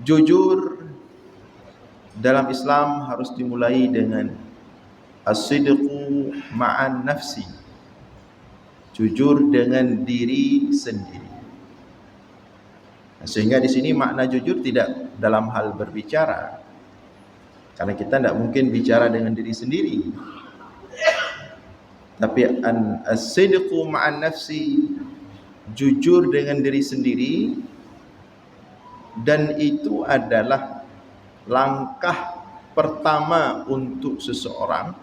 Jujur dalam Islam harus dimulai dengan as-sidqu ma'an nafsi, jujur dengan diri sendiri. Sehingga di sini makna jujur tidak dalam hal berbicara, karena kita tidak mungkin bicara dengan diri sendiri. Tapi as-sidqu ma'an nafsi, jujur dengan diri sendiri, dan itu adalah langkah pertama untuk seseorang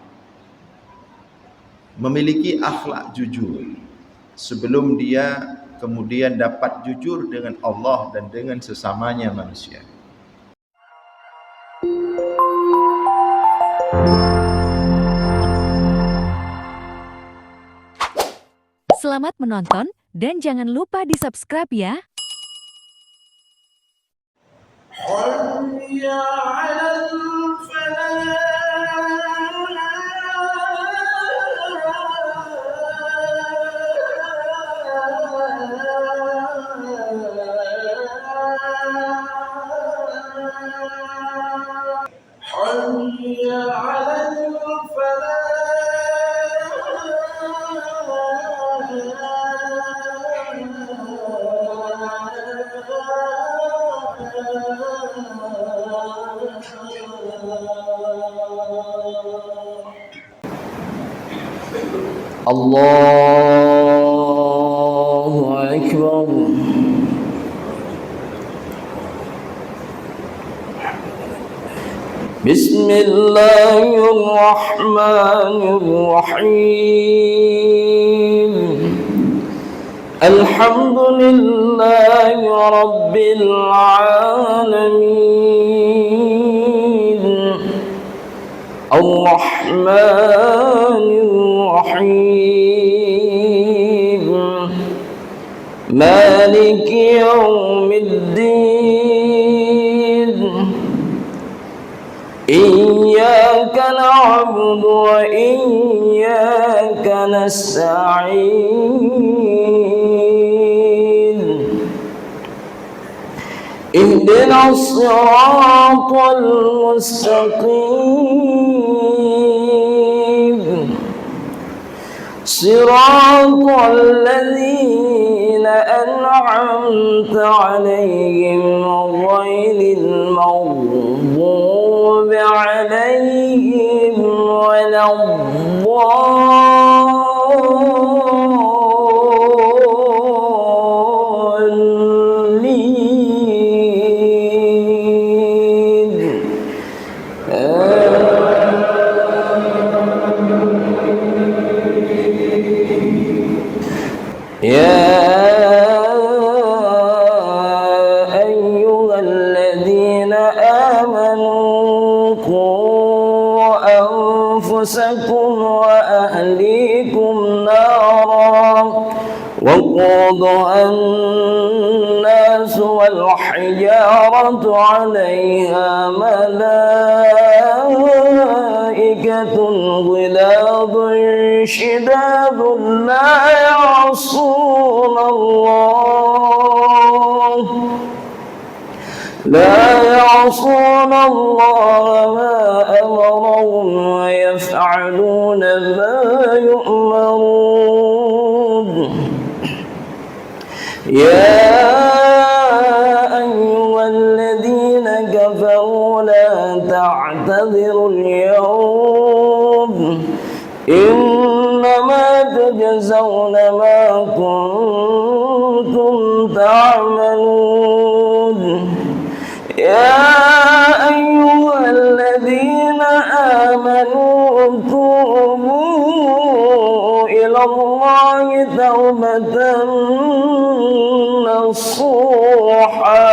memiliki akhlak jujur sebelum dia kemudian dapat jujur dengan Allah dan dengan sesamanya manusia. Selamat menonton dan jangan lupa di-subscribe ya. Allahu Akbar. Bismillahirrahmanirrahim. Alhamdulillahi Rabbil alamin. Ar-Rahmanir-Rahim. Maliki yawmiddin. Iyyaka na'budu wa iyyaka nasta'in. Ihdinas siratal mustaqim. Siratal ladzina an'amta 'alaihim ghairil maghdubi 'alaihim أنفسكم وأهليكم نارا وقودها الناس والحجارة عليها ملائكة غلاظ شداد لا يعصون الله ما أمرهم ويفعلون ما يؤمرون. يا أيها الذين كفروا لا تعتذروا اليوم إنما تجزون ما كنتم تعملون. يا أيها الذين آمنوا توبوا إلى الله توبة نصوحا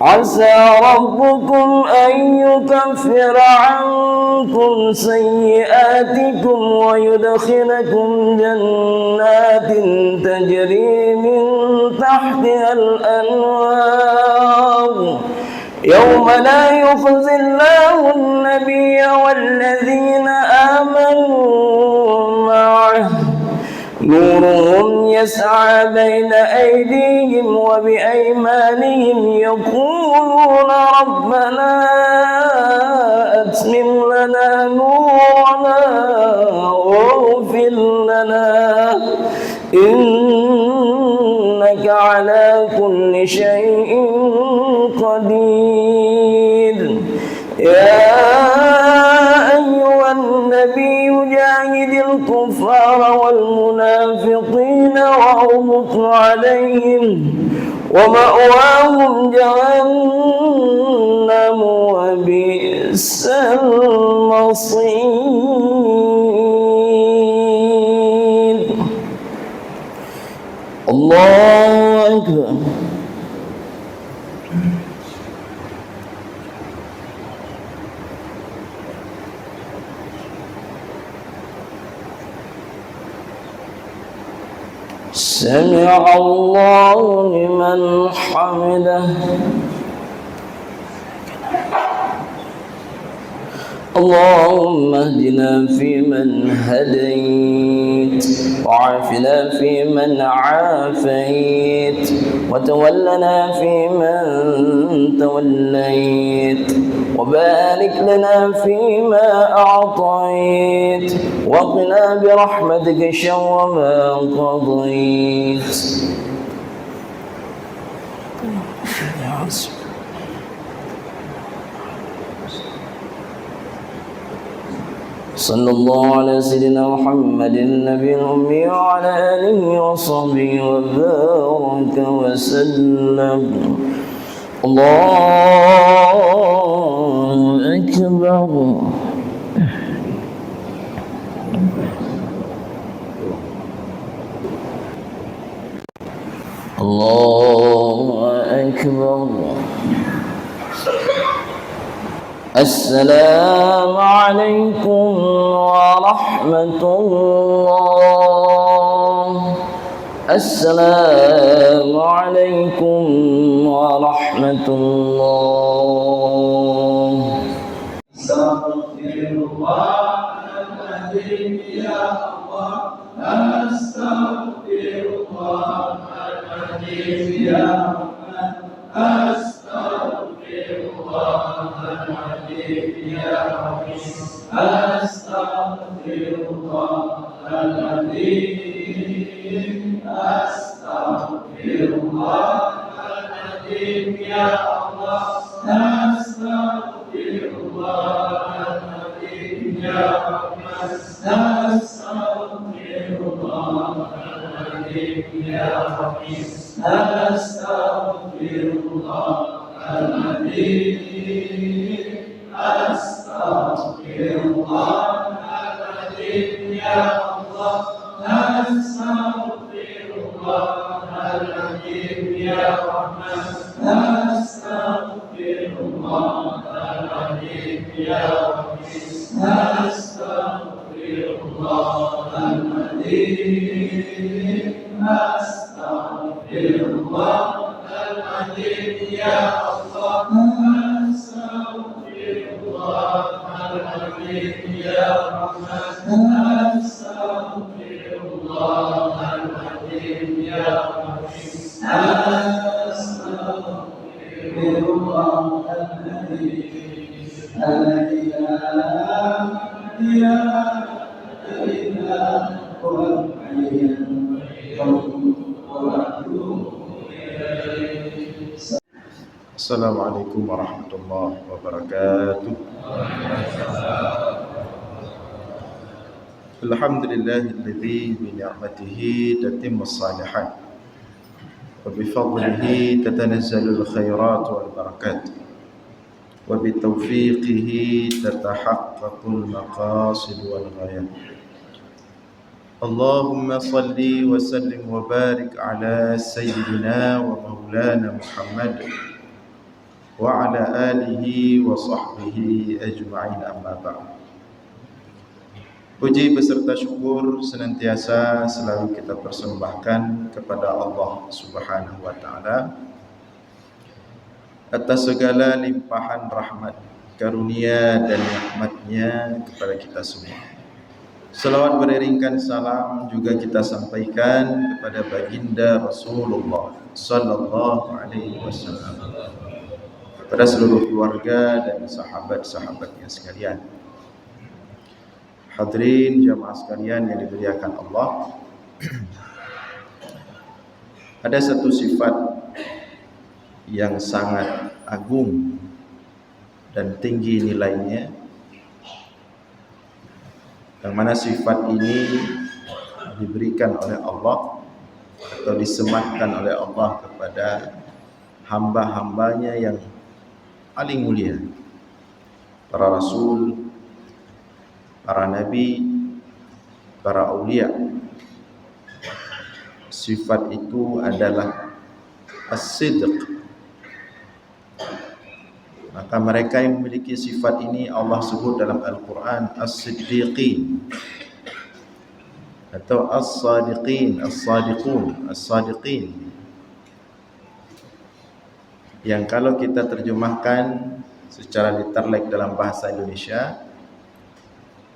عسى ربكم أن يكفر عنكم سيئاتكم ويدخلكم جنات تجري من تحتها الأنهار يوم لا يخزي الله النبي والذين آمنوا معه نورهم يسعى بين أيديهم وبأيمانهم يقولون ربنا أتمم لنا نورنا واغفر لنا إنك على كل شيء قدير. يا أيها النبي جاهد الكفار والمنافقين واغلظ عليهم ومأواهم جهنم وبئس المصير. الله أكبر. سمع الله لمن حمده. اللهم اهدنا فيمن هديت وعافنا فيمن عافيت وتولنا فيمن توليت وبارك لنا فيما أعطيت وقنا برحمتك شر ما قضيت. صلى الله على سيدنا محمد النبي الأمي وعلى آله وصحبه وبارك وسلم. الله أكبر. الله أكبر. السلام عليكم ورحمة الله. السلام عليكم ورحمة الله. أستغفر الله العظيم يا الله. أستغفر الله العظيم يا الله. أستغفر الله العظيم يا ربي. أستغفر الله العظيم. أستغفر الله العظيم يا الله. أستغفر الله العظيم يا ربي. أستغفر الله العظيم يا ربي. أستغفر الله العظيم. أستغفر الله العظيم يا الله. أستغفر الله العظيم يا رحمن. أستغفر الله العظيم يا ربي. أستغفر الله العظيم. أستغفر الله العظيم يا الله. أستغفر الله العظيم يا رحمن. أستغفر الله العظيم يا ربي. أستغفر الله العظيم الذي لا إله إلا هو الحي القيوم وأتوب إليه. Assalamualaikum warahmatullahi wabarakatuh. Alhamdulillahilladzi bi ni'matihi tatimmus shalihat wa bi fadlihi tatanazzalul khairat wal barakat wa bi tawfiqihi tatahaqqaqul maqasid wal ghayat. Allahumma salli wa sallim wa barik ala sayyidina wa maulana Muhammad wa ala alihi wa sahbihi ajma'in, amma ba'd. Puji beserta syukur senantiasa selalu kita persembahkan kepada Allah Subhanahu wa taala atas segala limpahan rahmat, karunia dan nikmat-Nya kepada kita semua. Salawat beriringkan salam juga kita sampaikan kepada baginda Rasulullah sallallahu alaihi wasallam, kepada seluruh keluarga dan sahabat-sahabatnya sekalian. Hadirin jamaah sekalian yang dimuliakan Allah, ada satu sifat yang sangat agung dan tinggi nilainya, yang mana sifat ini diberikan oleh Allah atau disematkan oleh Allah kepada hamba-hambanya yang paling mulia, para rasul, para nabi, para aulia. Sifat itu adalah as-sidq. Maka mereka yang memiliki sifat ini Allah sebut dalam Al-Quran as-siddiqin atau as-sadiqin, as-sadiqun, as-sadiqin, yang kalau kita terjemahkan secara literally dalam bahasa Indonesia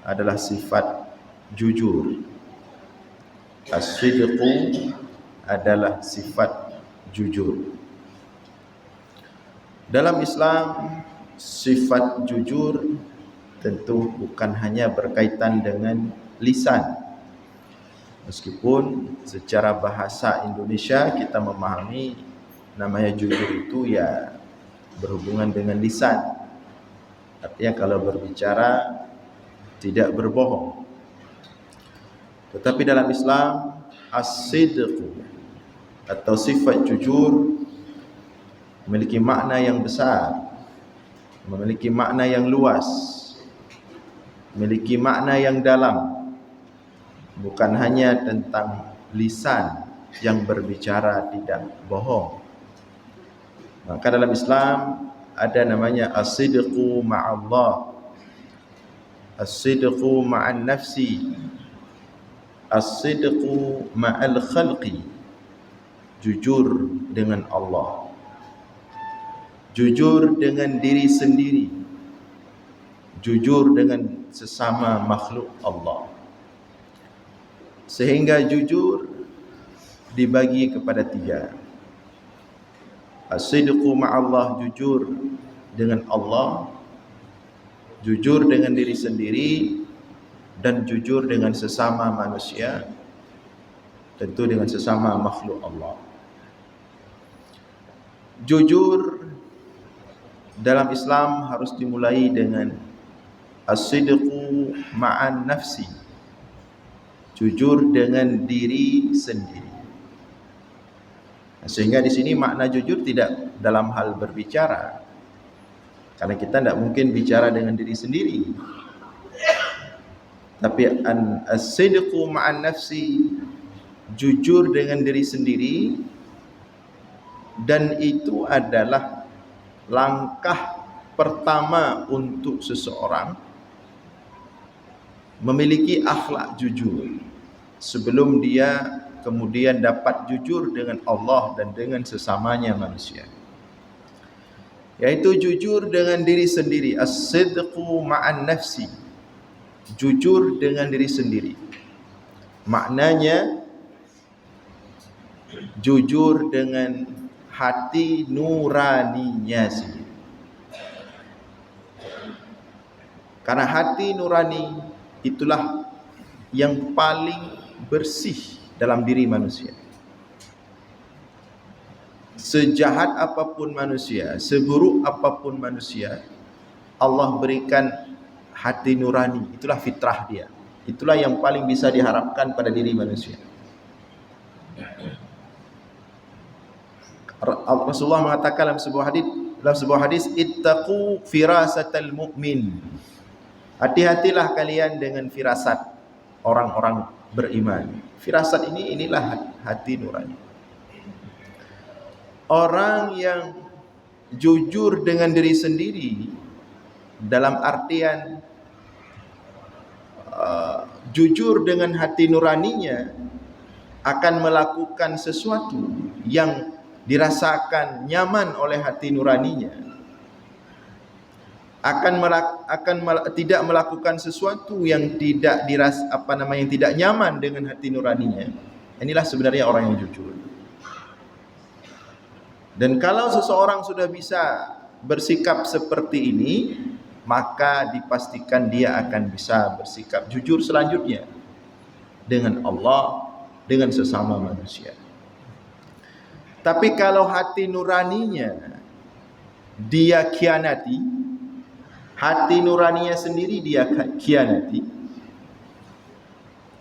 adalah sifat jujur. As-sidqu adalah sifat jujur. Dalam Islam, sifat jujur tentu bukan hanya berkaitan dengan lisan. Meskipun secara bahasa Indonesia kita memahami namanya jujur itu ya berhubungan dengan lisan. Artinya kalau berbicara tidak berbohong. Tetapi dalam Islam, as-sidqu atau sifat jujur memiliki makna yang besar, memiliki makna yang luas, memiliki makna yang dalam. Bukan hanya tentang lisan yang berbicara tidak bohong. Maka dalam Islam ada namanya as-sidqu ma'allah, as-sidqu ma'an nafsi, as-sidqu ma'al khalqi, jujur dengan Allah, jujur dengan diri sendiri, jujur dengan sesama makhluk Allah. Sehingga jujur dibagi kepada tiga. As-sidqu ma'allah, jujur dengan Allah, jujur dengan diri sendiri, dan jujur dengan sesama manusia, tentu dengan sesama makhluk Allah. Jujur dalam Islam harus dimulai dengan as-sidqu ma'an nafsi, jujur dengan diri sendiri. Sehingga di sini makna jujur tidak dalam hal berbicara, karena kita tidak mungkin bicara dengan diri sendiri. Tapi as-sidqu ma'an nafsi, jujur dengan diri sendiri, dan itu adalah langkah pertama untuk seseorang memiliki akhlak jujur sebelum dia kemudian dapat jujur dengan Allah dan dengan sesamanya manusia, yaitu jujur dengan diri sendiri. As-sidqu ma'an nafsi, jujur dengan diri sendiri, maknanya jujur dengan hati nuraninya sendiri. Karena hati nurani itulah yang paling bersih dalam diri manusia. Sejahat apapun manusia, seburuk apapun manusia, Allah berikan hati nurani. Itulah fitrah dia. Itulah yang paling bisa diharapkan pada diri manusia. Rasulullah mengatakan dalam sebuah hadis, ittaqu firasatal mu'min. Hati-hatilah kalian dengan firasat orang-orang beriman. Firasat inilah hati nurani. Orang yang jujur dengan diri sendiri dalam artian jujur dengan hati nuraninya akan melakukan sesuatu yang dirasakan nyaman oleh hati nuraninya, tidak melakukan sesuatu yang tidak yang tidak nyaman dengan hati nuraninya. Inilah sebenarnya orang yang jujur. Dan kalau seseorang sudah bisa bersikap seperti ini, maka dipastikan dia akan bisa bersikap jujur selanjutnya dengan Allah, dengan sesama manusia. Tapi kalau hati nuraninya dia khianati, hati nuraninya sendiri dia khianati,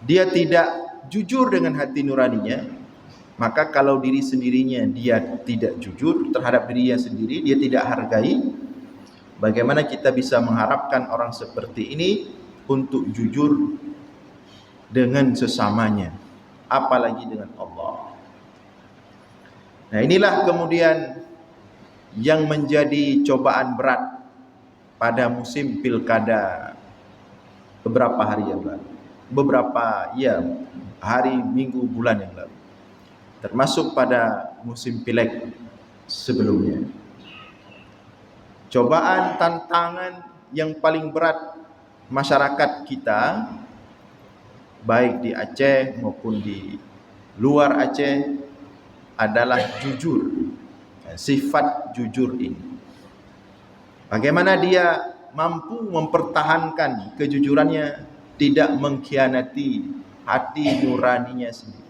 dia tidak jujur dengan hati nuraninya, maka kalau diri sendirinya dia tidak jujur terhadap dirinya sendiri, dia tidak hargai, bagaimana kita bisa mengharapkan orang seperti ini untuk jujur dengan sesamanya, apalagi dengan Allah. Nah, inilah kemudian yang menjadi cobaan berat pada musim pilkada beberapa hari yang lalu, hari, minggu, bulan yang lalu, termasuk pada musim pileg sebelumnya. Cobaan, tantangan yang paling berat masyarakat kita, baik di Aceh maupun di luar Aceh, adalah jujur. Sifat jujur ini, bagaimana dia mampu mempertahankan kejujurannya, tidak mengkhianati hati nuraninya sendiri.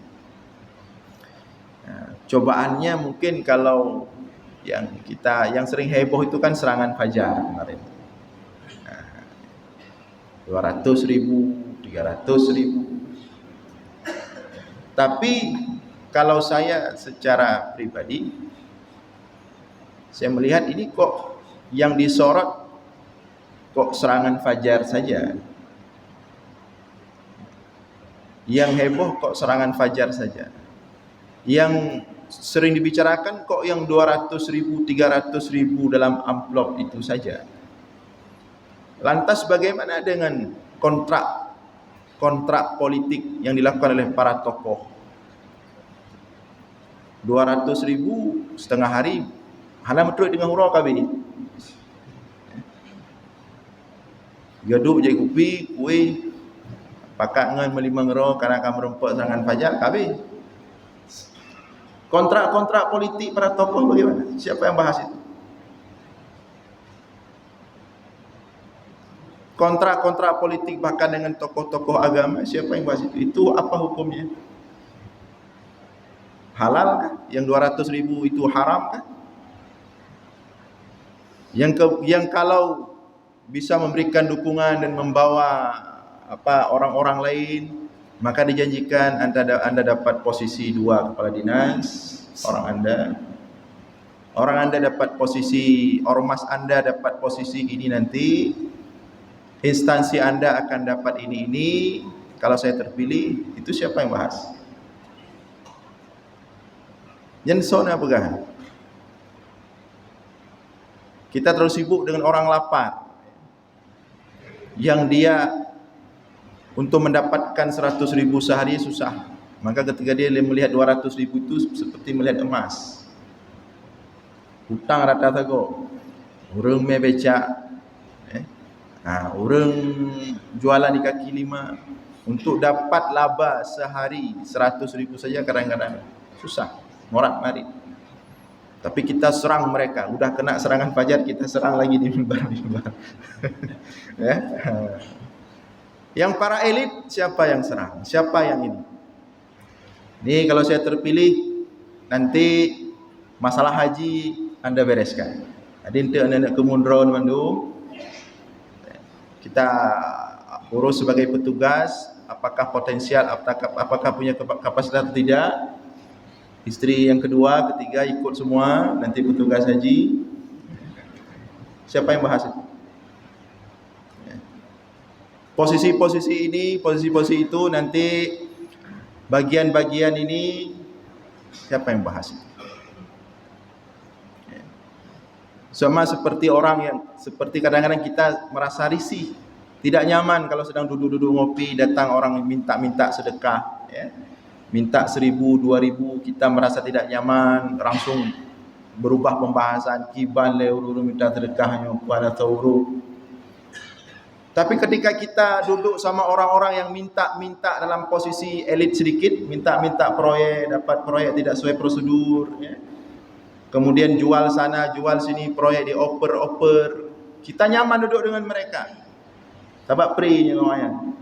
Nah, cobaannya mungkin kalau yang sering heboh itu kan serangan fajar kemarin. 200.000, 300.000. Tapi kalau saya secara pribadi, saya melihat ini kok yang disorot kok serangan fajar saja. Yang heboh kok serangan fajar saja. Yang sering dibicarakan kok yang 200.000, 300.000 dalam amplop itu saja. Lantas bagaimana dengan kontrak politik yang dilakukan oleh para tokoh? 200.000 setengah hari, hana metruit dengan hurau kami. Gaduk je kupi, kuih, pakak ngan melima ngero karena akan merempuk serangan fajar, kami. Kontrak politik para tokoh bagaimana? Siapa yang bahas itu? Kontrak politik bahkan dengan tokoh-tokoh agama, siapa yang bahas itu? Itu apa hukumnya? Halal kah? Yang 200.000 itu haram kah? Yang kalau bisa memberikan dukungan dan membawa orang-orang lain, maka dijanjikan anda dapat posisi 2 kepala dinas, orang anda dapat posisi, ormas anda dapat posisi ini nanti, instansi anda akan dapat ini, kalau saya terpilih. Itu siapa yang bahas? Jensona pegah. Kita terlalu sibuk dengan orang lapar, yang dia untuk mendapatkan 100.000 sehari susah. Maka ketika dia melihat 200.000 itu seperti melihat emas. Hutang rata tago. Urang me becak, urang jualan di kaki lima, untuk dapat laba sehari 100.000 saja kadang-kadang susah, morat marit. Tapi kita serang mereka, udah kena serangan fajar, kita serang lagi di mimbar-mimbar. Yang para elit siapa yang serang? Siapa yang ini? Ini kalau saya terpilih, nanti masalah haji anda bereskan. Ada ente ke Mundron Mandu, kita urus sebagai petugas, apakah potensial, apakah punya kapasitas atau tidak. Istri yang kedua, ketiga ikut semua, nanti petugas haji. Siapa yang bahas itu? Posisi-posisi ini, posisi-posisi itu, nanti bagian-bagian ini, siapa yang bahas itu? Sama seperti orang yang, seperti kadang-kadang kita merasa risih, tidak nyaman kalau sedang duduk-duduk ngopi, datang orang minta sedekah, minta 1.000, 2.000, kita merasa tidak nyaman, langsung berubah pembahasan, kiban le ururu minta sedekahnya kepada tauru. Tapi ketika kita duduk sama orang-orang yang minta dalam posisi elit sedikit, minta proyek, dapat proyek tidak sesuai prosedur, ya. Kemudian jual sana, jual sini, proyek dioper, kita nyaman duduk dengan mereka. Tabak pri nya lumayan.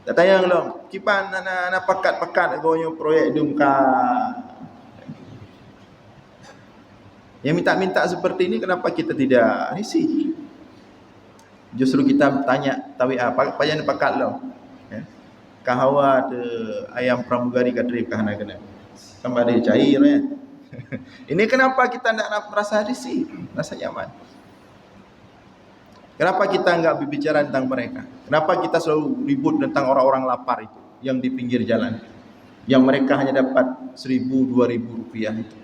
Tak tayang long, kipan anak pekat gonyo proyek dumka. Yang minta seperti ini kenapa kita tidak risih? Justru kita tanya, tawi apa yang pakat lo? Ya. Kahawa de ayam pramugari kadrip kahana kena. Kembali cair ya. Ini kenapa kita tidak merasa risih, rasa nyaman? Kenapa kita enggak berbicara tentang mereka? Kenapa kita selalu ribut tentang orang-orang lapar itu yang di pinggir jalan, yang mereka hanya dapat 1.000-2.000 rupiah itu?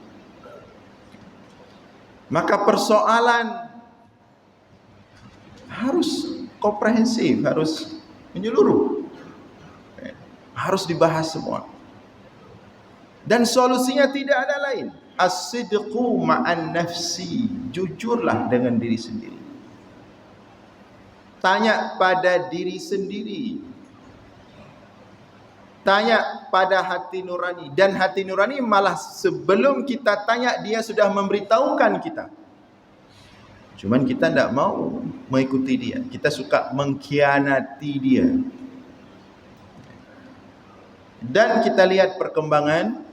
Maka persoalan harus komprehensif, harus menyeluruh, harus dibahas semua. Dan solusinya tidak ada lain. As-sidqu ma'an nafsi. Jujurlah dengan diri sendiri. Tanya pada diri sendiri. Tanya pada hati nurani. Dan hati nurani malah sebelum kita tanya, dia sudah memberitahukan kita. Cuman kita tidak mau mengikuti dia. Kita suka mengkhianati dia. Dan kita lihat perkembangan.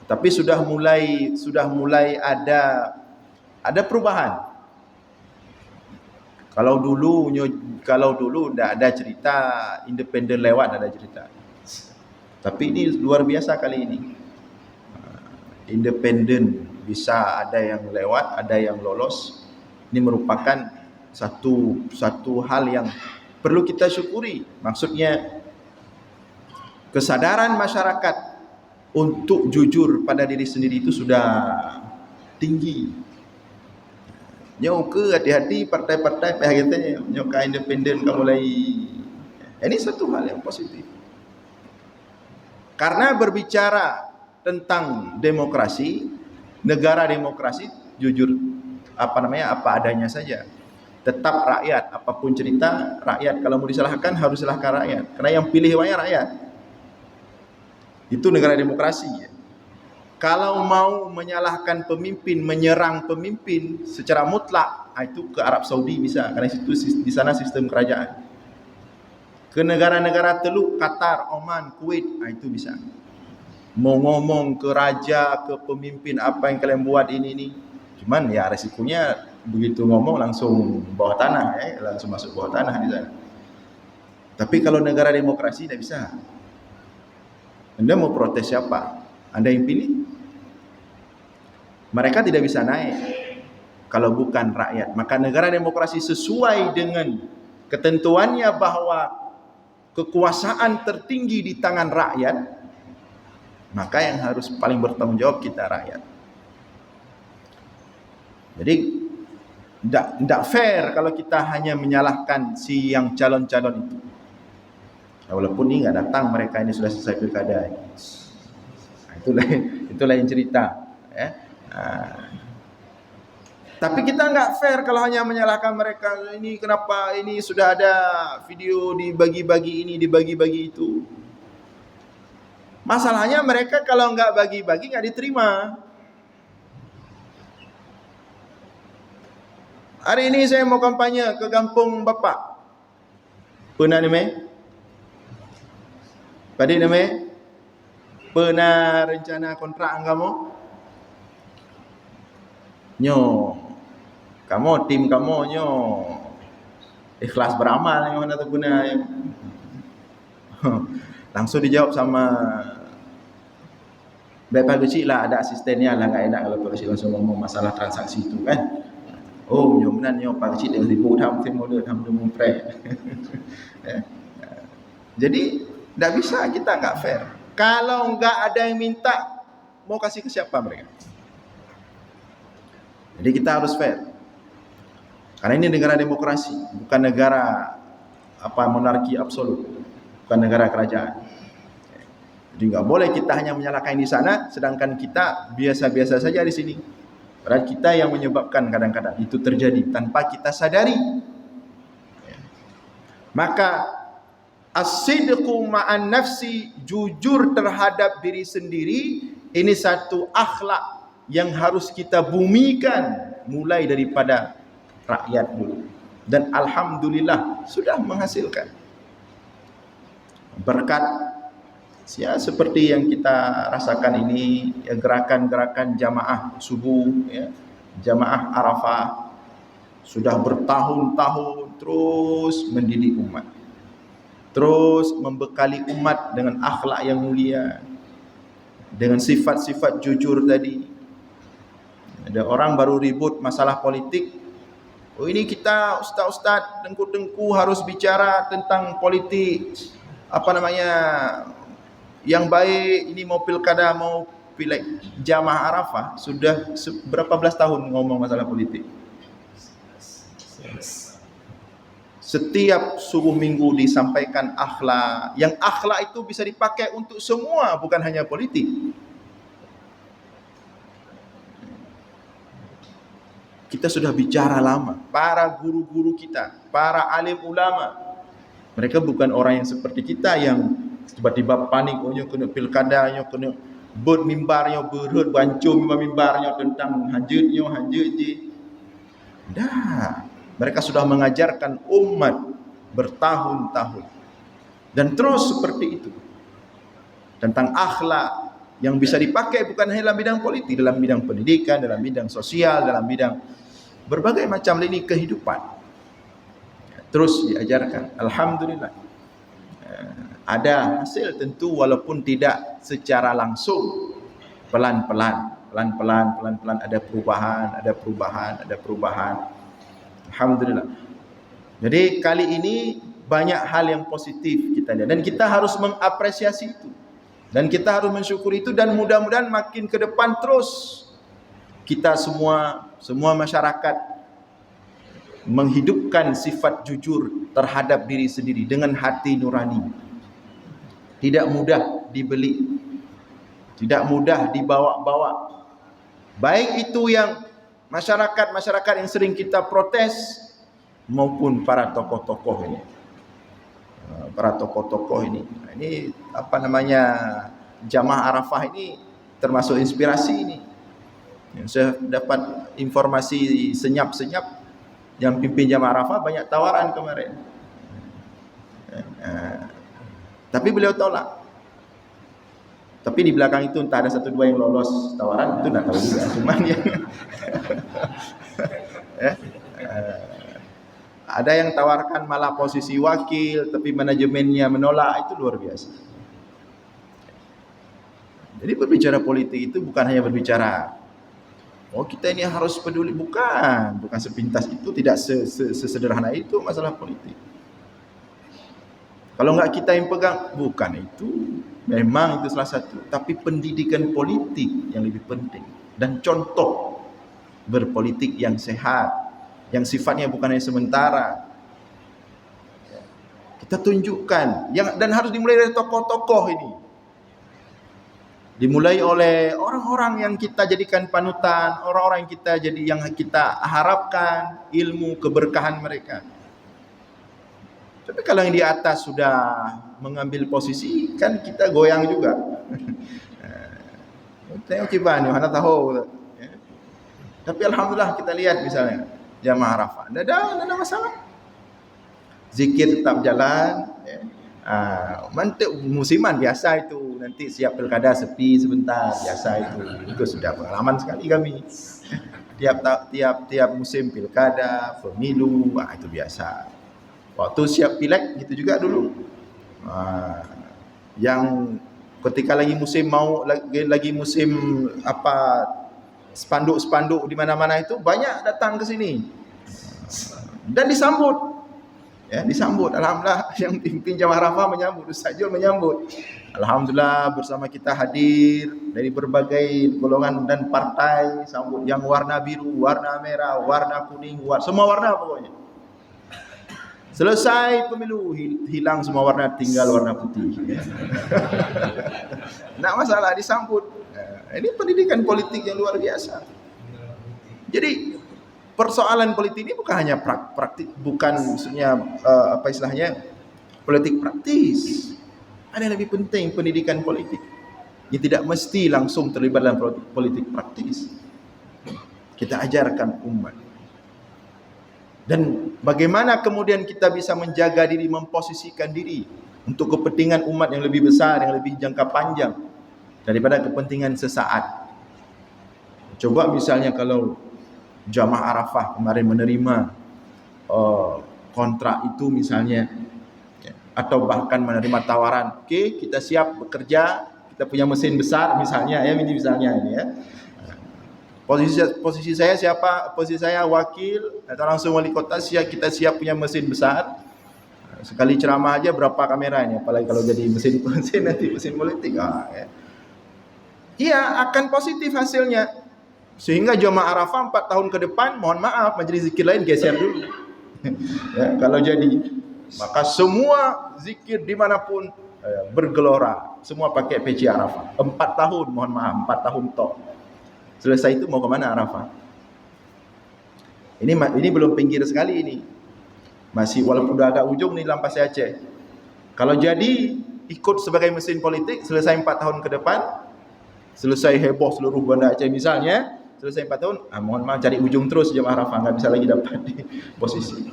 Tapi sudah mulai ada perubahan. Kalau dulu tidak ada cerita independen lewat, ada cerita. Tapi ini luar biasa kali ini. Independen bisa ada yang lewat, ada yang lolos. Ini merupakan satu hal yang perlu kita syukuri. Maksudnya kesadaran masyarakat untuk jujur pada diri sendiri itu sudah tinggi. Nyok ke hati-hati partai-partai PHGT, nyok ke independen kamu mulai. Ini satu hal yang positif. Karena berbicara tentang demokrasi, negara demokrasi jujur apa adanya saja. Tetap rakyat, apapun cerita rakyat, kalau mau disalahkan harus salahkan rakyat. Karena yang pilih rakyat. Itu negara demokrasi. Kalau mau menyalahkan pemimpin, menyerang pemimpin secara mutlak, itu ke Arab Saudi bisa, karena itu di sana sistem kerajaan. Ke negara-negara Teluk, Qatar, Oman, Kuwait, itu bisa. Mau ngomong ke raja, ke pemimpin, apa yang kalian buat ini. Cuman ya resikonya begitu ngomong langsung bawah tanah, langsung masuk bawah tanah di sana. Tapi kalau negara demokrasi tidak bisa. Anda mau protes siapa? Anda yang pilih. Mereka tidak bisa naik kalau bukan rakyat. Maka negara demokrasi sesuai dengan ketentuannya bahwa kekuasaan tertinggi di tangan rakyat, maka yang harus paling bertanggung jawab kita rakyat. Jadi tidak fair kalau kita hanya menyalahkan si yang calon-calon itu. Walaupun ini nggak datang, mereka ini sudah selesai pilkada. Itu lain cerita. Tapi kita nggak fair kalau hanya menyalahkan mereka. Ini kenapa ini sudah ada video dibagi-bagi ini, dibagi-bagi itu. Masalahnya mereka kalau nggak bagi-bagi nggak diterima. Hari ini saya mau kampanye ke kampung Bapak. Pernah ni Pada nama pernah rencana kontrak kamu? Kamu tim kamu ikhlas beramal yang mana tu guna. Langsung dijawab sama baik kecil lah, ada asistennya lah, enggak enak kalau Pak Kecil langsung ngomong masalah transaksi itu kan. Oh, benar Pak Kecil dengan ribut tim model demo pre. Jadi tidak bisa, kita nggak fair. Kalau nggak ada yang minta, mau kasih ke siapa mereka? Jadi kita harus fair. Karena ini negara demokrasi, bukan negara monarki absolut, bukan negara kerajaan. Jadi nggak boleh kita hanya menyalahkan di sana, sedangkan kita biasa-biasa saja di sini. Padahal kita yang menyebabkan kadang-kadang itu terjadi tanpa kita sadari. Maka as-sidqu ma'an nafsi, jujur terhadap diri sendiri, ini satu akhlak yang harus kita bumikan mulai daripada rakyat dulu. Dan alhamdulillah sudah menghasilkan berkat ya seperti yang kita rasakan ini, ya, gerakan-gerakan jamaah subuh, ya, jamaah Arafah sudah bertahun-tahun terus mendidik umat, terus membekali umat dengan akhlak yang mulia, dengan sifat-sifat jujur tadi. Ada orang baru ribut masalah politik, oh ini kita ustaz-ustaz tengku-tengku harus bicara tentang politik, apa namanya, yang baik, ini mau pilkada, mau pileg. Jamaah Arafah sudah berapa belas tahun ngomong masalah politik. Setiap subuh minggu disampaikan akhlak, yang akhlak itu bisa dipakai untuk semua, bukan hanya politik. Kita sudah bicara lama, para guru-guru kita, para alim ulama, mereka bukan orang yang seperti kita yang tiba-tiba panik, oh nyo kena pilkada, nyo kena bot mimbarnya, berhut bancum mimbarnya tentang hanjutnya, hanjut je. Dah, mereka sudah mengajarkan umat bertahun-tahun. Dan terus seperti itu. Tentang akhlak yang bisa dipakai bukan hanya dalam bidang politik, dalam bidang pendidikan, dalam bidang sosial, dalam bidang berbagai macam lini kehidupan. Terus diajarkan. Alhamdulillah. Ada hasil tentu walaupun tidak secara langsung, pelan-pelan ada perubahan. Alhamdulillah. Jadi kali ini banyak hal yang positif kita lihat dan kita harus mengapresiasi itu. Dan kita harus mensyukuri itu, dan mudah-mudahan makin ke depan terus kita semua masyarakat menghidupkan sifat jujur terhadap diri sendiri dengan hati nurani. Tidak mudah dibeli, tidak mudah dibawa-bawa. Baik itu yang masyarakat yang sering kita protes, maupun para tokoh-tokoh ini. Ini apa namanya, jamaah Arafah ini termasuk inspirasi ini. Yang saya dapat informasi senyap-senyap, yang pimpin jamaah Arafah banyak tawaran kemarin. Tapi beliau tolak. Tapi di belakang itu entah ada 1-2 yang lolos tawaran, itu tak tahu juga. Cuman yang ada yang tawarkan malah posisi wakil, tapi manajemennya menolak, itu luar biasa. Jadi berbicara politik itu bukan hanya berbicara, oh kita ini harus peduli, bukan sepintas itu, tidak sesederhana itu masalah politik. Kalau enggak kita yang pegang, bukan itu. Memang itu salah satu, tapi pendidikan politik yang lebih penting, dan contoh berpolitik yang sehat, yang sifatnya bukan hanya sementara. Kita tunjukkan, dan harus dimulai dari tokoh-tokoh ini. Dimulai oleh orang-orang yang kita jadikan panutan, orang-orang yang kita harapkan ilmu keberkahan mereka. Tapi kalau yang di atas sudah mengambil posisi, kan kita goyang juga. Tengok kiban, mana tahu. Tapi alhamdulillah kita lihat misalnya jamaah Arafah, tidak ada masalah. Zikir tetap jalan. Mantap, musiman biasa itu. Nanti siap pilkada sepi sebentar, biasa itu sudah pengalaman sekali kami. Tiap musim pilkada, pemilu, itu biasa. Waktu siap pileg gitu juga dulu. Yang ketika lagi musim spanduk-spanduk di mana-mana itu banyak datang ke sini. Dan disambut. Ya, disambut. Alhamdulillah, yang pimpin jamaah Arafah menyambut, Ustaz Jul menyambut. Alhamdulillah, bersama kita hadir dari berbagai golongan dan partai, sambut yang warna biru, warna merah, warna kuning, semua warna pokoknya. Selesai pemilu, hilang semua warna, tinggal warna putih. Tidak masalah, disambut. Ini pendidikan politik yang luar biasa. Jadi persoalan politik ini bukan hanya praktik, bukan maksudnya apa istilahnya politik praktis. Ada yang lebih penting, pendidikan politik. Yang tidak mesti langsung terlibat dalam politik praktis. Kita ajarkan umat. Dan bagaimana kemudian kita bisa menjaga diri, memposisikan diri untuk kepentingan umat yang lebih besar, yang lebih jangka panjang daripada kepentingan sesaat. Coba misalnya kalau Jamaah Arafah kemarin menerima kontrak itu misalnya, atau bahkan menerima tawaran, oke, kita siap bekerja, kita punya mesin besar misalnya, ya ini misalnya ini ya. Posisi saya siapa? Posisi saya wakil atau langsung wali kota, kita siap punya mesin besar. Sekali ceramah aja berapa kamera ini, apalagi kalau jadi mesin nanti mesin politik. Iya, akan positif hasilnya. Sehingga Jamaah Arafah 4 tahun ke depan, mohon maaf, majelis zikir lain geser dulu. Ya, kalau jadi, maka semua zikir dimanapun bergelora, semua pakai peci Arafah. 4 tahun, mohon maaf, 4 tahun tok. Selesai itu mau ke mana Arafah? Ini belum pinggir sekali ini. Masih walaupun udah agak ujung nih dalam Pasir Aceh. Kalau jadi ikut sebagai mesin politik, selesai 4 tahun ke depan, selesai heboh seluruh Banda Aceh misalnya, selesai 4 tahun, mohon maaf, cari ujung terus Jamaah Arafah, nggak bisa lagi dapat di posisi.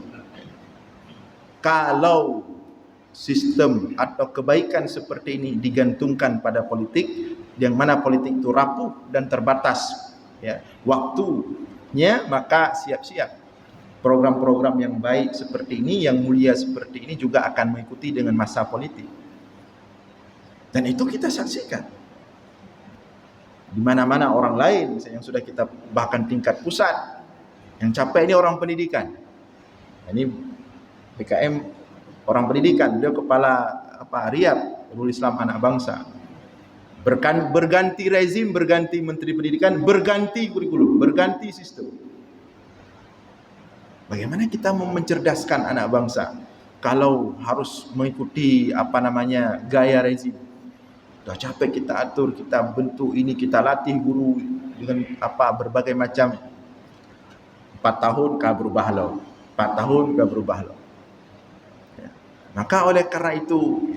Kalau sistem atau kebaikan seperti ini digantungkan pada politik, yang mana politik itu rapuh dan terbatas ya waktunya, maka siap-siap program-program yang baik seperti ini, yang mulia seperti ini juga akan mengikuti dengan masa politik. Dan itu kita saksikan di mana-mana orang lain, misalnya yang sudah kita bahkan tingkat pusat, yang capek ini orang pendidikan. Ini PKM orang pendidikan, dia kepala Riyad Nurul Islam Anak Bangsa. Berganti rezim, berganti menteri pendidikan, berganti kurikulum, berganti sistem. Bagaimana kita mau mencerdaskan anak bangsa kalau harus mengikuti gaya rezim? Dah capek kita atur, kita bentuk ini, kita latih guru dengan berbagai macam. 4 tahun kah berubah lo, 4 tahun kah berubah lo. Ya. Maka oleh karena itu,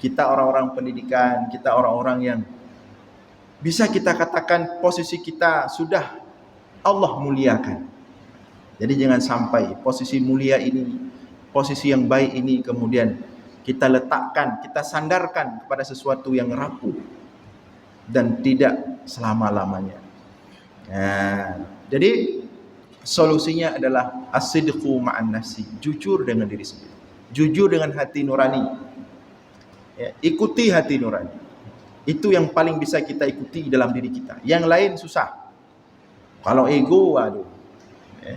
kita orang-orang pendidikan, kita orang-orang yang bisa kita katakan posisi kita sudah Allah muliakan. Jadi jangan sampai posisi mulia ini, posisi yang baik ini kemudian kita letakkan, kita sandarkan kepada sesuatu yang rapuh dan tidak selama-lamanya. Nah, jadi solusinya adalah as-sidqu ma'an nafsi, jujur dengan diri sendiri, jujur dengan hati nurani. Ya, ikuti hati nurani. Itu yang paling bisa kita ikuti dalam diri kita. Yang lain susah. Kalau ego, waduh. Ya.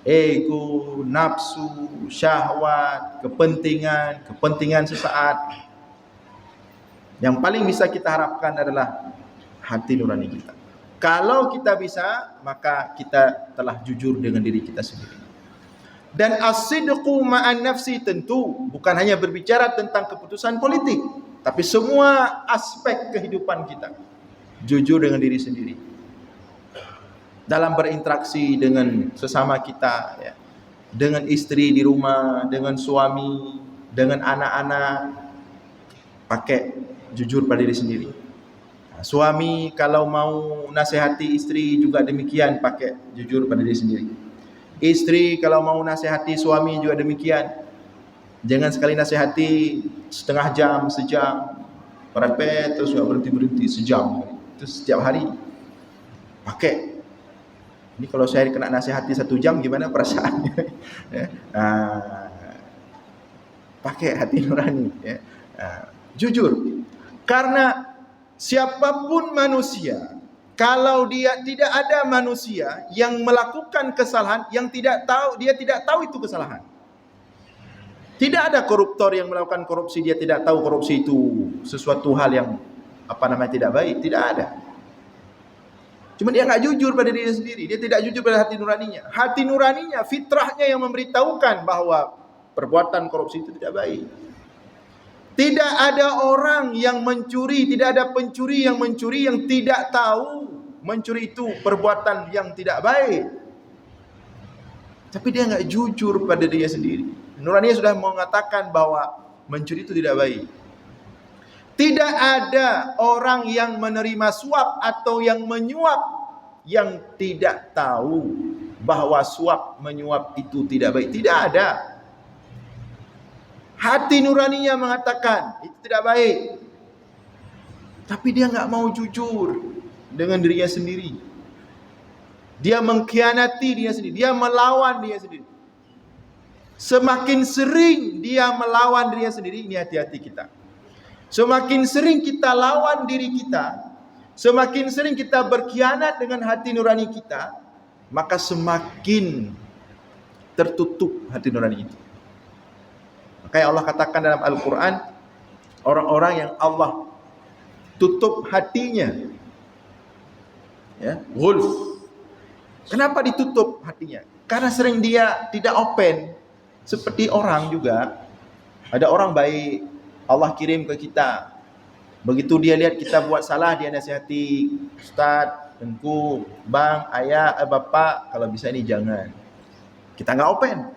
Ego, nafsu, syahwat, kepentingan sesaat. Yang paling bisa kita harapkan adalah hati nurani kita. Kalau kita bisa, maka kita telah jujur dengan diri kita sendiri. Dan as-sidqu ma'an nafsi tentu bukan hanya berbicara tentang keputusan politik, tapi semua aspek kehidupan kita. Jujur dengan diri sendiri. Dalam berinteraksi dengan sesama kita, ya. Dengan istri di rumah, dengan suami, dengan anak-anak, pakai jujur pada diri sendiri. Suami kalau mau nasihati istri juga demikian, pakai jujur pada diri sendiri. Istri kalau mau nasihati suami juga demikian. Jangan sekali nasihati setengah jam, sejam, merepet terus berhenti sejam. Itu setiap hari. Pakai. Ini kalau saya kena nasihati 1 jam gimana perasaannya? Ya. Pakai hati nurani. Ya. Jujur. Karena siapapun manusia, kalau dia tidak ada manusia yang melakukan kesalahan yang dia tidak tahu itu kesalahan. Tidak ada koruptor yang melakukan korupsi dia tidak tahu korupsi itu sesuatu hal yang tidak baik, tidak ada. Cuma dia enggak jujur pada diri sendiri, dia tidak jujur pada hati nuraninya. Hati nuraninya, fitrahnya yang memberitahukan bahwa perbuatan korupsi itu tidak baik. Tidak ada orang yang mencuri, tidak ada pencuri yang mencuri yang tidak tahu mencuri itu perbuatan yang tidak baik. Tapi dia nggak jujur pada dia sendiri. Nuraninya sudah mengatakan bahwa mencuri itu tidak baik. Tidak ada orang yang menerima suap atau yang menyuap yang tidak tahu bahwa suap menyuap itu tidak baik. Tidak ada. Hati nuraninya mengatakan itu tidak baik. Tapi dia nggak mau jujur dengan dirinya sendiri. Dia mengkhianati dia sendiri. Dia melawan dia sendiri. Semakin sering dia melawan dirinya sendiri, ini hati-hati kita. Semakin sering kita lawan diri kita, semakin sering kita berkhianat dengan hati nurani kita, maka semakin tertutup hati nurani itu. Makanya Allah katakan dalam Al-Quran, orang-orang yang Allah tutup hatinya, ya, ghulf. Kenapa ditutup hatinya? Karena sering dia tidak open. Seperti orang juga, ada orang baik, Allah kirim ke kita. Begitu dia lihat kita buat salah, dia nasihati, Ustaz, Tengku, Bang, Ayah, Bapak, kalau bisa ini jangan. Kita nggak open.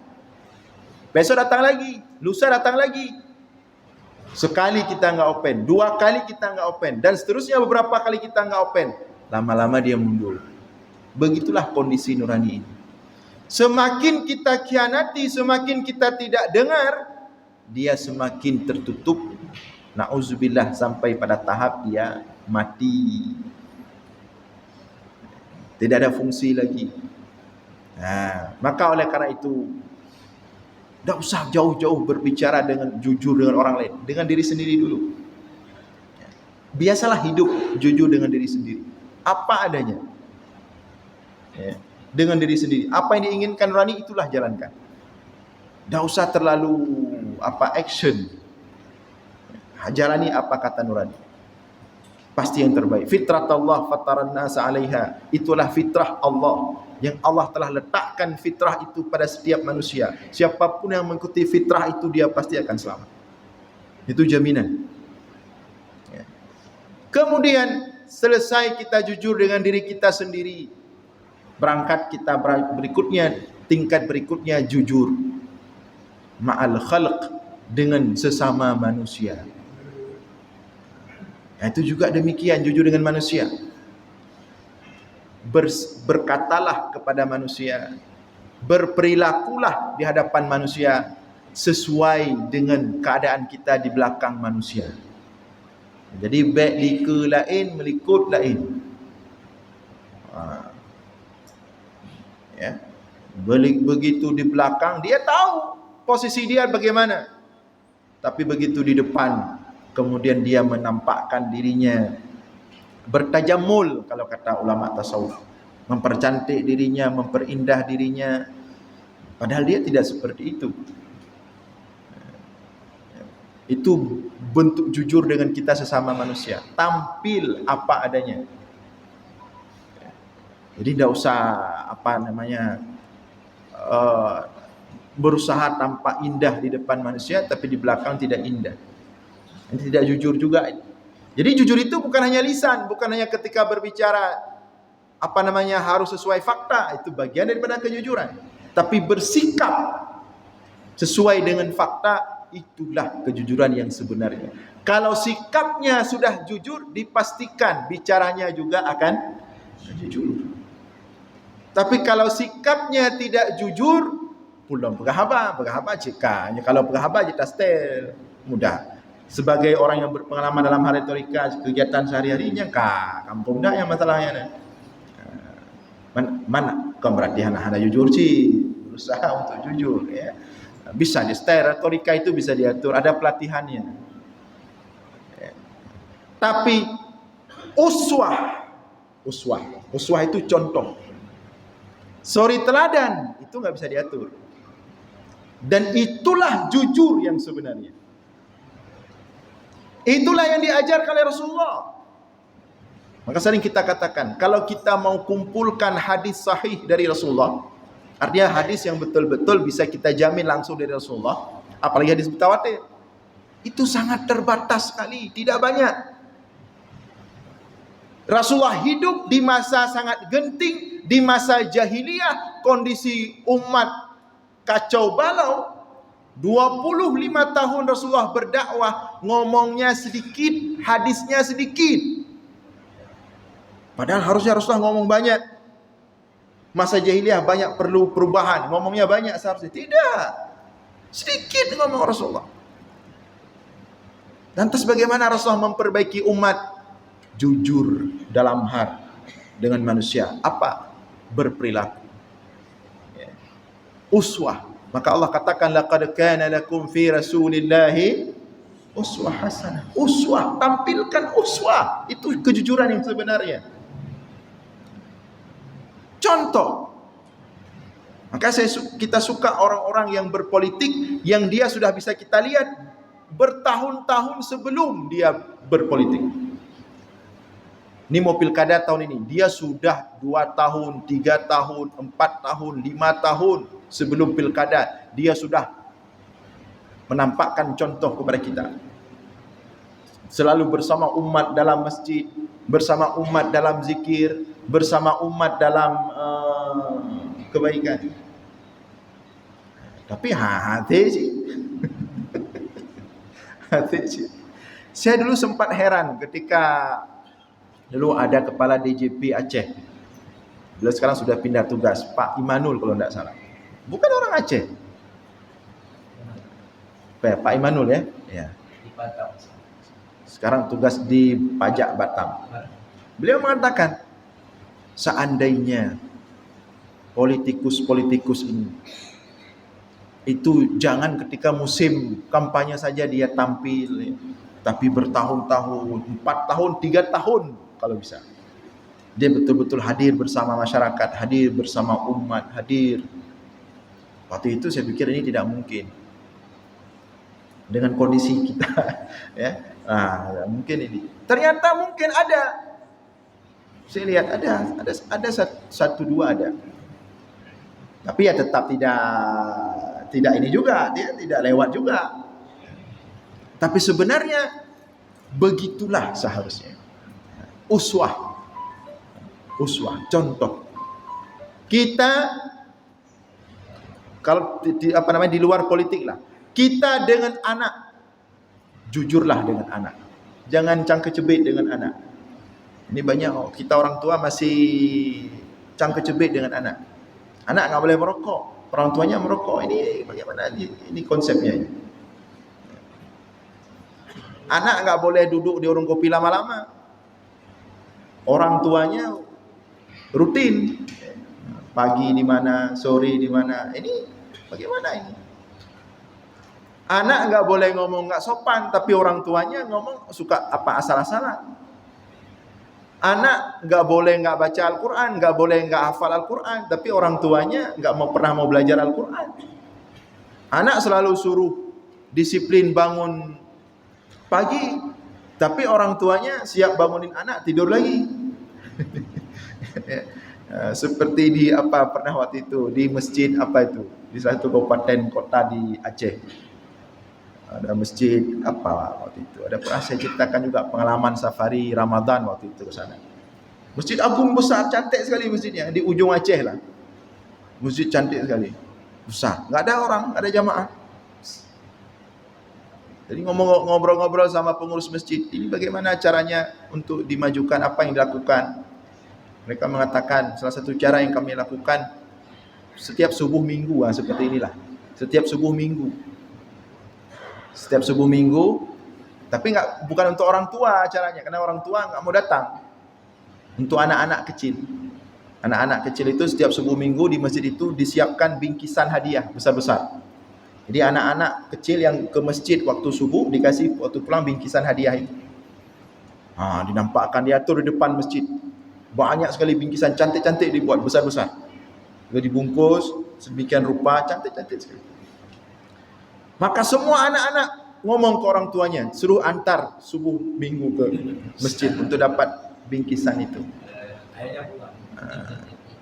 Besok datang lagi, lusa datang lagi. Sekali kita nggak open, 2 kali kita nggak open, dan seterusnya beberapa kali kita nggak open. Lama-lama dia mundur. Begitulah kondisi nurani ini. Semakin kita khianati, semakin kita tidak dengar, dia semakin tertutup. Na'udzubillah, sampai pada tahap dia mati. Tidak ada fungsi lagi. Maka oleh karena itu, tidak usah jauh-jauh berbicara dengan jujur dengan orang lain, dengan diri sendiri dulu. Biasalah hidup jujur dengan diri sendiri, apa adanya. Dengan diri sendiri, apa yang diinginkan nurani itulah jalankan. Tidak usah terlalu action. Jalani apa kata nurani. Pasti yang terbaik. Fitratullah fataran nasa 'alaiha. Itulah fitrah Allah yang Allah telah letakkan fitrah itu pada setiap manusia. Siapapun yang mengikuti fitrah itu, dia pasti akan selamat. Itu jaminan. Kemudian selesai kita jujur dengan diri kita sendiri, berangkat kita berikutnya, tingkat berikutnya jujur ma'al khalq, dengan sesama manusia. Itu juga demikian, jujur dengan manusia. Berkatalah kepada manusia, berperilakulah di hadapan manusia sesuai dengan keadaan kita di belakang manusia. Jadi baik lika lain, melikut lain. Ya. Begitu di belakang, dia tahu posisi dia bagaimana. Tapi begitu di depan, kemudian dia menampakkan dirinya bertajamul, kalau kata ulama tasawuf, mempercantik dirinya, memperindah dirinya, padahal dia tidak seperti itu. Itu bentuk jujur dengan kita sesama manusia, tampil apa adanya. Jadi tidak usah berusaha tampak indah di depan manusia, tapi di belakang tidak indah. Ini tidak jujur juga. Jadi jujur itu bukan hanya lisan, bukan hanya ketika berbicara harus sesuai fakta, itu bagian daripada kejujuran. Tapi bersikap sesuai dengan fakta, itulah kejujuran yang sebenarnya. Kalau sikapnya sudah jujur, dipastikan bicaranya juga akan jujur. Tapi kalau sikapnya tidak jujur, pulang berhaba jika. Kalau berhaba kita style mudah. Sebagai orang yang berpengalaman dalam hal retorika, kegiatan sehari-harinya, kampung dah yang masalahnya. Mana kau berarti hana jujur sih, berusaha untuk jujur, ya. Bisa di style retorika itu bisa diatur, ada pelatihannya. Ya. Tapi uswah itu contoh. Suri teladan itu nggak bisa diatur. Dan itulah jujur yang sebenarnya. Itulah yang diajarkan oleh Rasulullah. Maka sering kita katakan, kalau kita mau kumpulkan hadis sahih dari Rasulullah, artinya hadis yang betul-betul bisa kita jamin langsung dari Rasulullah, apalagi hadis mutawatir, itu sangat terbatas sekali, tidak banyak. Rasulullah hidup di masa sangat genting, di masa jahiliyah kondisi umat kacau balau. 25 tahun Rasulullah berdakwah, ngomongnya sedikit, hadisnya sedikit. Padahal harusnya Rasulullah ngomong banyak. Masa jahiliyah banyak perlu perubahan, ngomongnya banyak seharusnya. Tidak. Sedikit ngomong Rasulullah. Lantas bagaimana Rasulullah memperbaiki umat? Jujur dalam hal dengan manusia. Apa? Berperilaku. Uswah. Maka Allah katakan laqad kana lakum fi rasulillahi uswah hasanah. Uswah, tampilkan uswah. Itu kejujuran yang sebenarnya. Contoh. Maka kita suka orang-orang yang berpolitik yang dia sudah bisa kita lihat bertahun-tahun sebelum dia berpolitik. Ini mau pilkada tahun ini, dia sudah 2 tahun, 3 tahun, 4 tahun, 5 tahun sebelum pilkada, dia sudah menampakkan contoh kepada kita. Selalu bersama umat dalam masjid, bersama umat dalam zikir, bersama umat dalam kebaikan. Tapi hati sih. Hati sih. Saya dulu sempat heran ketika dulu ada kepala DJP Aceh. Beliau sekarang sudah pindah tugas, Pak Imanul kalau tidak salah. Bukan orang Aceh. Pak Imanul ya? Ya. Di Batam. Sekarang tugas di pajak Batam. Beliau mengatakan, seandainya politikus-politikus ini itu jangan ketika musim kampanye saja dia tampil, tapi bertahun-tahun, 4 tahun, 3 tahun kalau bisa. Dia betul-betul hadir bersama masyarakat, hadir bersama umat, hadir. Waktu itu saya pikir ini tidak mungkin. Dengan kondisi kita, ya. Mungkin ini. Ternyata mungkin ada. Saya lihat ada 1-2 ada. Tapi ya tetap tidak ini juga, dia tidak lewat juga. Tapi sebenarnya begitulah seharusnya. Uswah, contoh. Kita kalau di luar politik lah, kita dengan anak, jujurlah dengan anak. Jangan cangkecebit dengan anak. Ini banyak kita orang tua masih cangkecebit dengan anak. Anak nggak boleh merokok, orang tuanya merokok. Ini bagaimana? Ini konsepnya. Anak nggak boleh duduk di warung kopi lama-lama. Orang tuanya rutin, pagi di mana, sore di mana. Ini bagaimana ini? Anak nggak boleh ngomong nggak sopan, tapi orang tuanya ngomong suka apa asal-asalan. Anak nggak boleh nggak baca Al-Quran, nggak boleh nggak hafal Al-Quran, tapi orang tuanya nggak pernah mau belajar Al-Quran. Anak selalu suruh disiplin bangun pagi, tapi orang tuanya siap bangunin anak tidur lagi. Seperti di pernah waktu itu di masjid di satu kabupaten kota di Aceh. Ada masjid waktu itu. Ada pernah saya ceritakan juga pengalaman safari Ramadan waktu itu ke sana. Masjid agung besar, cantik sekali masjidnya di ujung Aceh lah. Masjid cantik sekali, besar. Nggak ada orang, nggak ada jamaah. Jadi ngobrol-ngobrol sama pengurus masjid, ini bagaimana caranya untuk dimajukan, apa yang dilakukan. Mereka mengatakan salah satu cara yang kami lakukan setiap subuh minggu, seperti inilah. Setiap subuh minggu, tapi bukan untuk orang tua caranya, karena orang tua nggak mau datang. Untuk anak-anak kecil. Anak-anak kecil itu setiap subuh minggu di masjid itu disiapkan bingkisan hadiah besar-besar. Jadi anak-anak kecil yang ke masjid waktu subuh dikasih waktu pulang bingkisan hadiah itu. Dinampakkan, diatur di depan masjid. Banyak sekali bingkisan cantik-cantik dibuat besar-besar. Lalu dibungkus sedemikian rupa, cantik-cantik sekali. Maka semua anak-anak ngomong ke orang tuanya, suruh antar subuh minggu ke masjid untuk dapat bingkisan itu.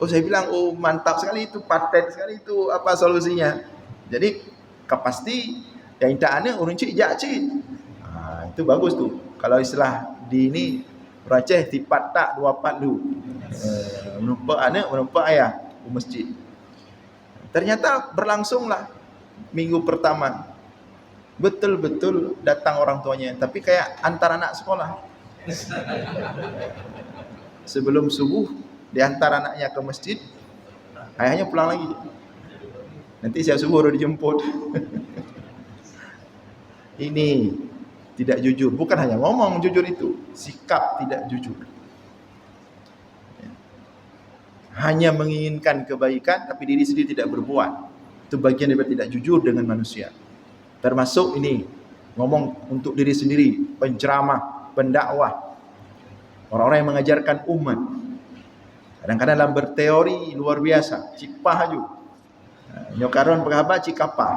Saya bilang, mantap sekali itu, paten sekali itu, apa solusinya? Jadi pasti yang intaannya orang cik jak cik. Itu bagus tuh. Kalau istilah di ini Orang Aceh tipat tak dua pat lu. Menumpak anak, menumpak ayah ke masjid. Ternyata berlangsunglah minggu pertama. Betul-betul datang orang tuanya, tapi kayak antar anak sekolah. Sebelum subuh diantar anaknya ke masjid, ayahnya pulang lagi. Nanti siap subuh baru dijemput. Ini tidak jujur. Bukan hanya ngomong jujur itu, sikap tidak jujur. Hanya menginginkan kebaikan tapi diri sendiri tidak berbuat. Itu bagian daripada tidak jujur dengan manusia. Termasuk ini ngomong untuk diri sendiri, penceramah, pendakwah, orang-orang yang mengajarkan umat. Kadang-kadang dalam berteori luar biasa, cipah aju. Nyokaron pengapa cikapa.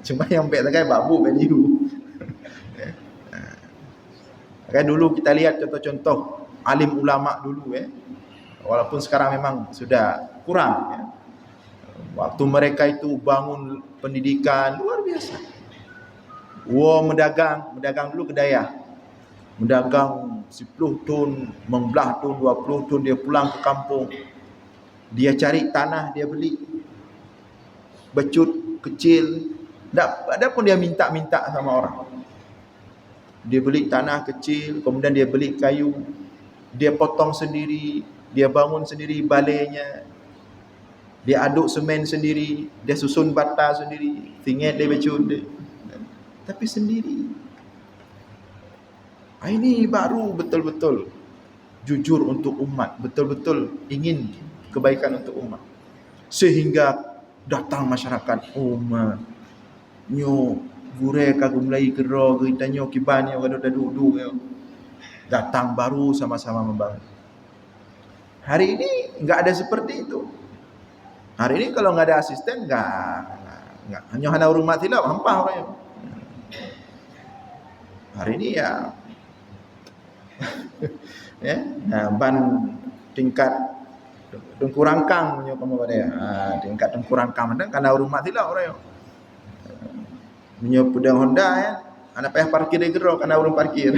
Cuma yang baik takai babu beliu. Kan dulu kita lihat contoh-contoh alim ulama dulu walaupun sekarang memang sudah kurang Waktu mereka itu bangun pendidikan luar biasa. Mendagang dulu kedaya. Mendagang 10 tun, 19 tun, 20 tun, dia pulang ke kampung. Dia cari tanah, dia beli. Becut kecil. Ada pun dia minta-minta sama orang. Dia beli tanah kecil, kemudian dia beli kayu. Dia potong sendiri, dia bangun sendiri balainya. Dia aduk semen sendiri, dia susun bata sendiri, tinggal dia becut dia. Tapi sendiri. Ini baru betul-betul jujur untuk umat, betul-betul ingin kebaikan untuk umat. Sehingga datang masyarakat umat. Nyo gure kagum lagi kero kita nyo kibanyo kado duduk datang baru sama-sama membangun. Hari ini enggak ada seperti itu. Hari ini kalau enggak ada asisten enggak hanya hana rumah tilap hampah orang. Hari ini ban tingkat tengkurangkang nyo kamu pada tingkat tengkurangkang dan karena rumah tilap orang. Menyo pedang Honda anak payah parkir dia gerok karena orang parkir.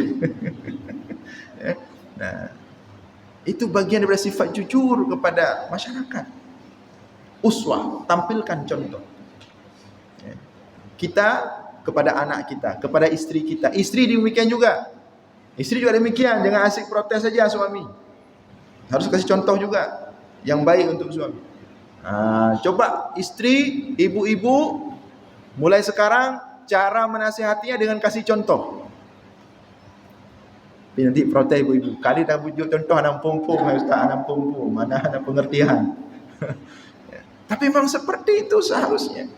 Nah, itu bagian daripada sifat jujur kepada masyarakat. Uswah, tampilkan contoh. Kita kepada anak kita, kepada istri kita. Istri demikian juga. Istri juga demikian, jangan asik protes saja suami. Harus kasih contoh juga yang baik untuk suami. Coba istri, ibu-ibu mulai sekarang cara menasihatinya dengan kasih contoh. Tapi nanti protes ibu-ibu. Kali dah bujuk contoh anak pompom, ustaz anak pompom, mana anak pengertian. Tapi memang seperti itu seharusnya.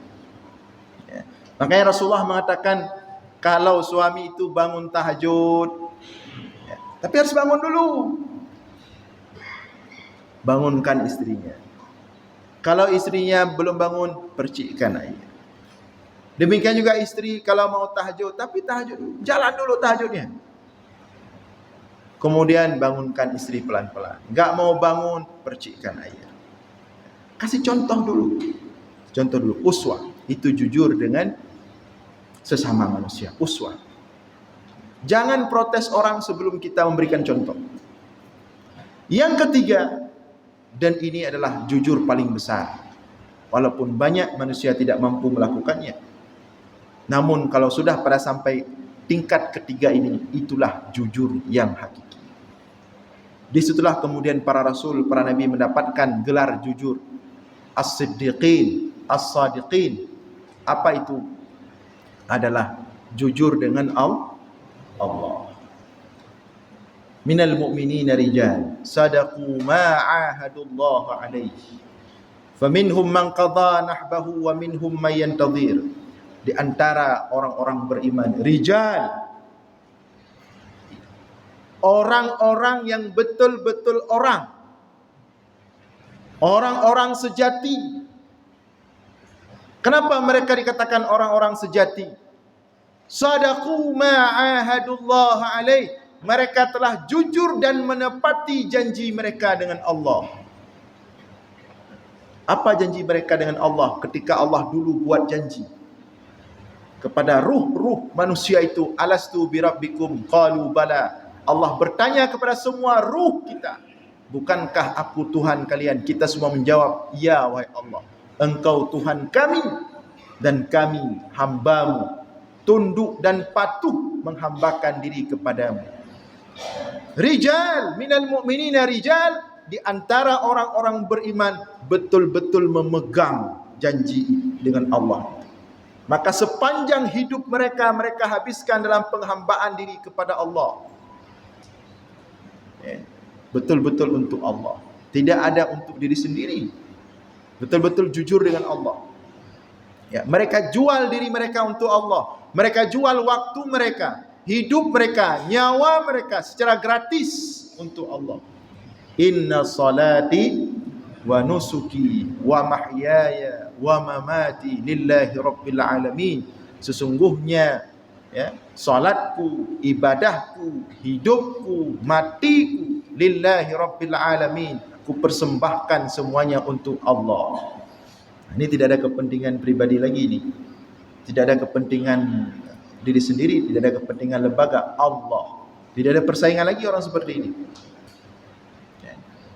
Makanya Rasulullah mengatakan kalau suami itu bangun tahajud, tapi harus bangun dulu. Bangunkan istrinya. Kalau istrinya belum bangun, percikkan air. Demikian juga istri kalau mau tahajud, tapi tahajud jalan dulu tahajudnya. Kemudian bangunkan istri pelan-pelan. Enggak mau bangun, percikkan air. Kasih contoh dulu. Contoh dulu, uswah. Itu jujur dengan sesama manusia, uswah. Jangan protes orang sebelum kita memberikan contoh. Yang ketiga, dan ini adalah jujur paling besar. Walaupun banyak manusia tidak mampu melakukannya. Namun kalau sudah pada sampai tingkat ketiga ini, itulah jujur yang hakiki. Disitulah kemudian para rasul, para nabi mendapatkan gelar jujur. As-siddiqin, as-sadiqin. Apa itu? Adalah jujur dengan Allah. Minal mu'minina rijal sadaqu ma 'ahadullah 'alaihi. Faminhum man qadha nahbahu wa minhum man yantadhir. Di antara orang-orang beriman, rijal, orang-orang yang betul-betul orang-orang sejati. Kenapa mereka dikatakan orang-orang sejati? Sadaqu ma ahadullah alaih. Mereka telah jujur dan menepati janji mereka dengan Allah. Apa janji mereka dengan Allah ketika Allah dulu buat janji kepada ruh-ruh manusia itu? Alastu birabbikum qalu bala. Allah bertanya kepada semua ruh kita, bukankah aku Tuhan kalian? Kita semua menjawab, ya wahai Allah, Engkau Tuhan kami dan kami hambamu, tunduk dan patuh menghambakan diri kepadamu. Rijal minal mu'minina rijal, di antara orang-orang beriman betul-betul memegang janji dengan Allah. Maka sepanjang hidup mereka, mereka habiskan dalam penghambaan diri kepada Allah. Betul-betul untuk Allah, tidak ada untuk diri sendiri. Betul-betul jujur dengan Allah. Mereka jual diri mereka untuk Allah. Mereka jual waktu mereka, hidup mereka, nyawa mereka secara gratis untuk Allah. Inna salati wa nusuki wa mahyaya wa mamati lillahi rabbil alamin. Sesungguhnya salatku, ibadahku, hidupku, matiku lillahi rabbil alamin. Aku persembahkan semuanya untuk Allah. Ini tidak ada kepentingan pribadi lagi ini. Tidak ada kepentingan diri sendiri, tidak ada kepentingan lembaga, Allah. Tidak ada persaingan lagi orang seperti ini.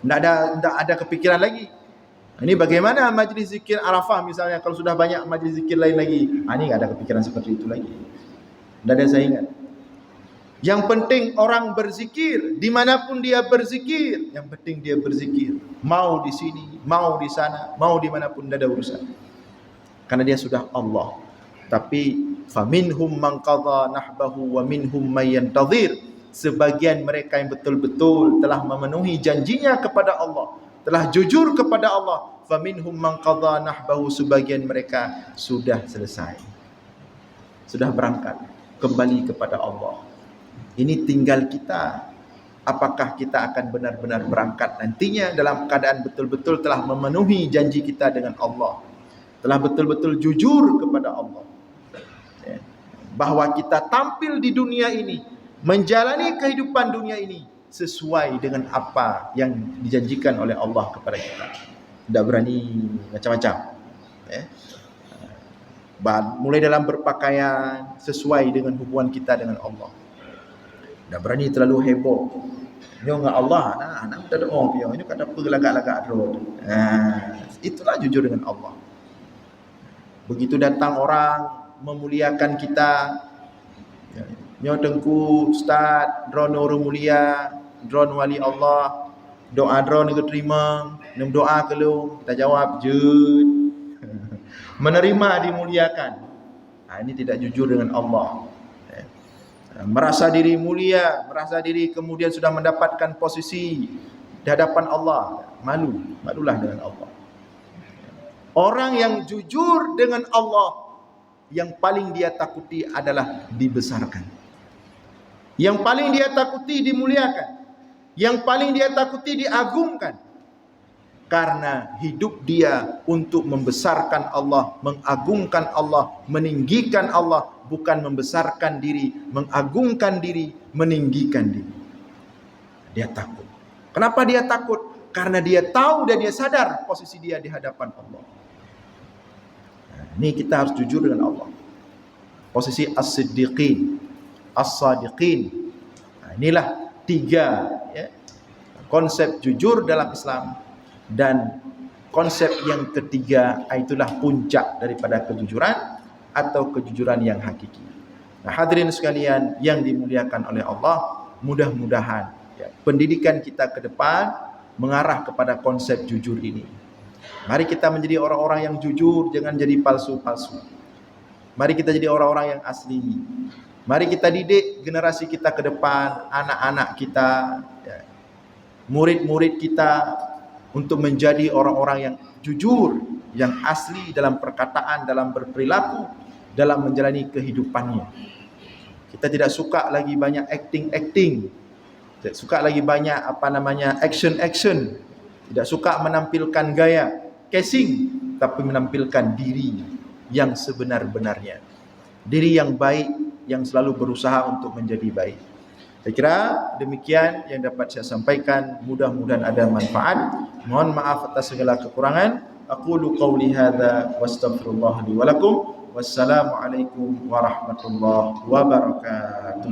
Tidak ada kepikiran lagi. Ini bagaimana majlis zikir Arafah misalnya, kalau sudah banyak majlis zikir lain lagi. Ini tidak ada kepikiran seperti itu lagi. Tidak ada saingan. Yang penting orang berzikir, dimanapun dia berzikir. Yang penting dia berzikir. Mau di sini, mau di sana, mau dimanapun, tidak ada urusan. Karena dia sudah Allah. Tapi faminhum man qadha nahbahu wa minhum man yantazir. Sebagian mereka yang betul-betul telah memenuhi janjinya kepada Allah, telah jujur kepada Allah. Faminhum man qadha nahbahu, sebagian mereka sudah selesai, sudah berangkat kembali kepada Allah. Ini tinggal kita, apakah kita akan benar-benar berangkat nantinya dalam keadaan betul-betul telah memenuhi janji kita dengan Allah, telah betul-betul jujur kepada Allah, bahwa kita tampil di dunia ini, menjalani kehidupan dunia ini sesuai dengan apa yang dijanjikan oleh Allah kepada kita. Tidak berani macam-macam. Mulai dalam berpakaian sesuai dengan hubungan kita dengan Allah. Tidak berani terlalu heboh. Ini dengan Allah, anak kita doa, ini kata apa lagak-lagak roh. Itulah jujur dengan Allah. Begitu datang orang memuliakan kita, nyo tengku ustaz, drone orang mulia, drone wali Allah, doa drone ke terima, nem doa ke lu, kita jawab jud. Menerima dimuliakan. Ini tidak jujur dengan Allah. Merasa diri mulia, merasa diri kemudian sudah mendapatkan posisi di hadapan Allah, malulah dengan Allah. Orang yang jujur dengan Allah, yang paling dia takuti adalah dibesarkan. Yang paling dia takuti dimuliakan. Yang paling dia takuti diagungkan. Karena hidup dia untuk membesarkan Allah, mengagungkan Allah, meninggikan Allah, bukan membesarkan diri, mengagungkan diri, meninggikan diri. Dia takut. Kenapa dia takut? Karena dia tahu dan dia sadar posisi dia di hadapan Allah. Ini kita harus jujur dengan Allah. Posisi as-siddiqin, as-sadiqin. Inilah tiga konsep jujur dalam Islam. Dan konsep yang ketiga, itulah puncak daripada kejujuran atau kejujuran yang hakiki. Hadirin sekalian yang dimuliakan oleh Allah, mudah-mudahan pendidikan kita ke depan mengarah kepada konsep jujur ini. Mari kita menjadi orang-orang yang jujur, jangan jadi palsu-palsu. Mari kita jadi orang-orang yang asli. Mari kita didik generasi kita ke depan, anak-anak kita, murid-murid kita, untuk menjadi orang-orang yang jujur, yang asli dalam perkataan, dalam berperilaku, dalam menjalani kehidupannya. Kita tidak suka lagi banyak acting-acting. Tidak suka lagi banyak action-action. Tidak suka menampilkan gaya casing, tapi menampilkan diri yang sebenar-benarnya. Diri yang baik, yang selalu berusaha untuk menjadi baik. Saya kira demikian yang dapat saya sampaikan. Mudah-mudahan ada manfaat. Mohon maaf atas segala kekurangan. Aqulu qawli hadza wa astaghfirullah li wa lakum. Wassalamualaikum warahmatullahi wabarakatuh.